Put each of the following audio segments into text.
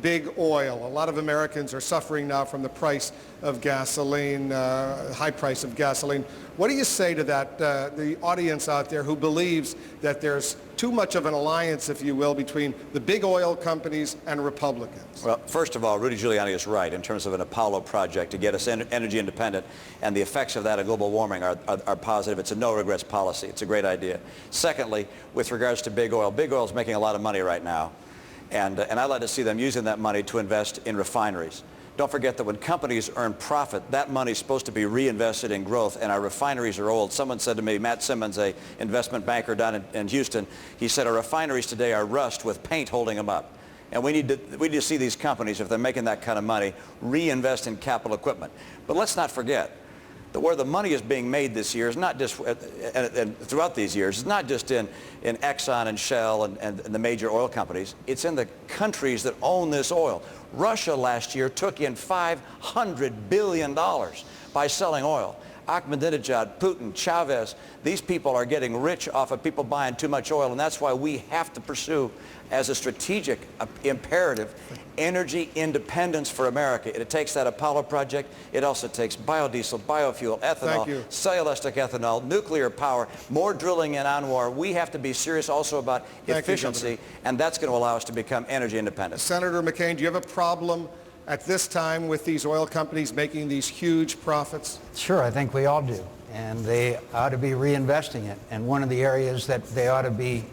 big oil. A lot of Americans are suffering now from the price of gasoline, high price of gasoline. What do you say to that, the audience out there who believes that there's too much of an alliance, if you will, between the big oil companies and Republicans? Well, first of all, Rudy Giuliani is right in terms of an Apollo project to get us energy independent, and the effects of that on global warming are positive. It's a no-regrets policy. It's a great idea. Secondly, with regards to big oil is making a lot of money right now, and I'd like to see them using that money to invest in refineries. Don't forget that when companies earn profit, that money is supposed to be reinvested in growth, and our refineries are old. Someone said to me, Matt Simmons, a investment banker down in Houston, he said our refineries today are rust with paint holding them up. And we need to see these companies, if they're making that kind of money, reinvest in capital equipment. But let's not forget that where the money is being made this year is not just, and throughout these years, it's not just in Exxon and Shell and the major oil companies. It's in the countries that own this oil. Russia last year took in $500 billion by selling oil. Ahmadinejad, Putin, Chavez, these people are getting rich off of people buying too much oil, and that's why we have to pursue, as a strategic imperative, energy independence for America. It takes that Apollo project. It also takes biodiesel, biofuel, ethanol, cellulosic ethanol, nuclear power, more drilling in Anwar. We have to be serious also about efficiency, and that's going to allow us to become energy independent. Senator McCain, do you have a problem at this time with these oil companies making these huge profits? Sure, I think we all do, and they ought to be reinvesting it. And one of the areas that they ought to be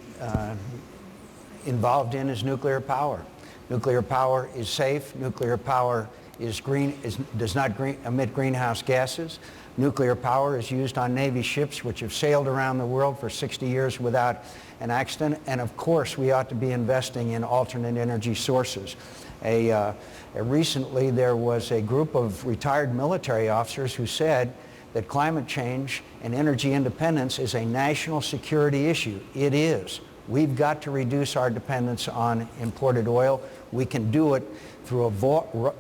involved in is nuclear power. Nuclear power is safe. Nuclear power is green, does not emit greenhouse gases. Nuclear power is used on Navy ships which have sailed around the world for 60 years without an accident. And of course, we ought to be investing in alternate energy sources. Recently, there was a group of retired military officers who said that climate change and energy independence is a national security issue. It is. We've got to reduce our dependence on imported oil. We can do it through a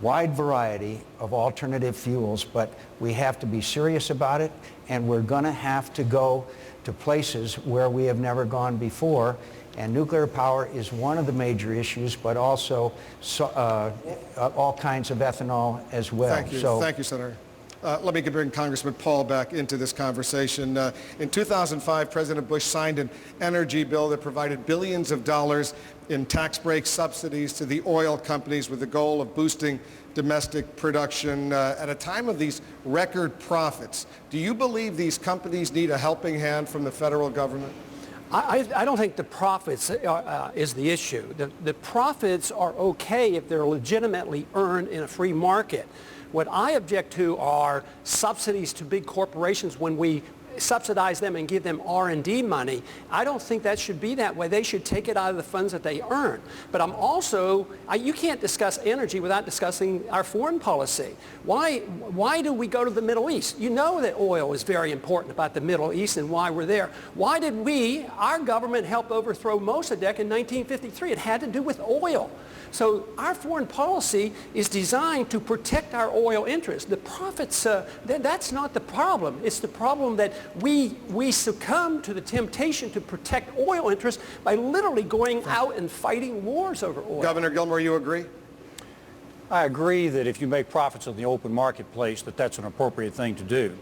wide variety of alternative fuels, but we have to be serious about it, and we're going to have to go to places where we have never gone before. And nuclear power is one of the major issues, but also all kinds of ethanol as well. Thank you, thank you, Senator. Let me bring Congressman Paul back into this conversation. In 2005, President Bush signed an energy bill that provided billions of dollars in tax break subsidies to the oil companies with the goal of boosting domestic production at a time of these record profits. Do you believe these companies need a helping hand from the federal government? I don't think the profits is the issue. The profits are okay if they're legitimately earned in a free market. What I object to are subsidies to big corporations when we subsidize them and give them R&D money. I don't think that should be that way. They should take it out of the funds that they earn. But I'm also, you can't discuss energy without discussing our foreign policy. Why do we go to the Middle East? You know that oil is very important about the Middle East and why we're there. Why did our government help overthrow Mossadegh in 1953? It had to do with oil. So our foreign policy is designed to protect our oil interests. The profits, that's not the problem. It's the problem that we succumb to the temptation to protect oil interests by literally going out and fighting wars over oil. Governor Gilmore, you agree? I agree that if you make profits in the open marketplace, that's an appropriate thing to do.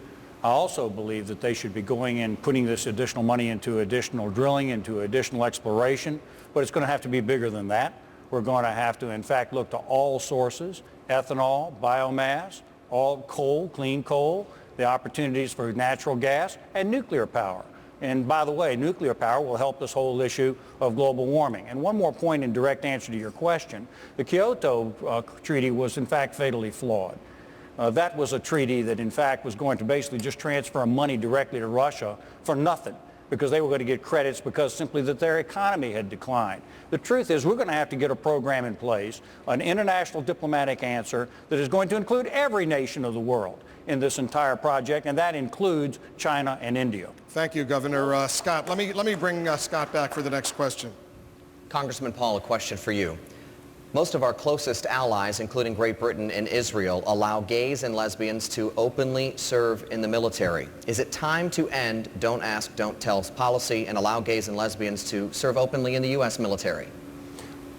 I also believe that they should be going and putting this additional money into additional drilling, into additional exploration, but it's going to have to be bigger than that. We're going to have to, in fact, look to all sources, ethanol, biomass, all coal, clean coal, the opportunities for natural gas, and nuclear power. And by the way, nuclear power will help this whole issue of global warming. And one more point in direct answer to your question. The Kyoto Treaty was, in fact, fatally flawed. That was a treaty that, in fact, was going to basically just transfer money directly to Russia for nothing, because they were going to get credits because simply that their economy had declined. The truth is we're going to have to get a program in place, an international diplomatic answer that is going to include every nation of the world in this entire project, and that includes China and India. Thank you, Governor. Scott, let me bring Scott back for the next question. Congressman Paul, a question for you. Most of our closest allies, including Great Britain and Israel, allow gays and lesbians to openly serve in the military. Is it time to end don't ask, don't tell policy and allow gays and lesbians to serve openly in the U.S. military?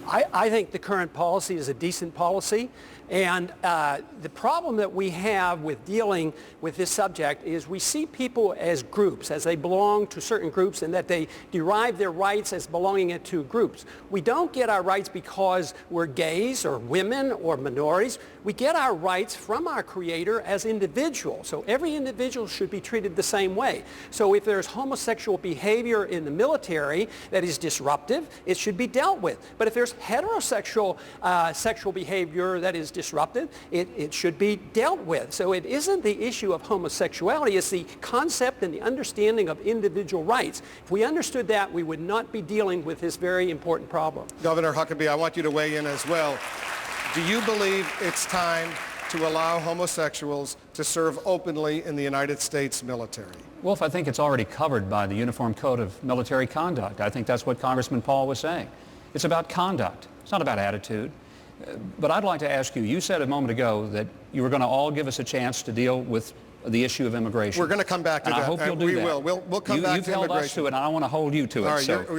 I think the current policy is a decent policy. And the problem that we have with dealing with this subject is we see people as groups, as they belong to certain groups, and that they derive their rights as belonging to groups. We don't get our rights because we're gays or women or minorities. We get our rights from our Creator as individuals. So every individual should be treated the same way. So if there's homosexual behavior in the military that is disruptive, it should be dealt with. But if there's heterosexual sexual behavior that is disruptive, it should be dealt with. So it isn't the issue of homosexuality, it's the concept and the understanding of individual rights. If we understood that, we would not be dealing with this very important problem. Governor Huckabee, I want you to weigh in as well. Do you believe it's time to allow homosexuals to serve openly in the United States military? Wolf, I think it's already covered by the Uniform Code of Military Conduct. I think that's what Congressman Paul was saying. It's about conduct. It's not about attitude. But I'd like to ask you, you said a moment ago that you were going to all give us a chance to deal with the issue of immigration. We're going to come back to that. I hope you'll do that. We will. We'll come back to immigration. You've held us to it, and I want to hold you to it. All right,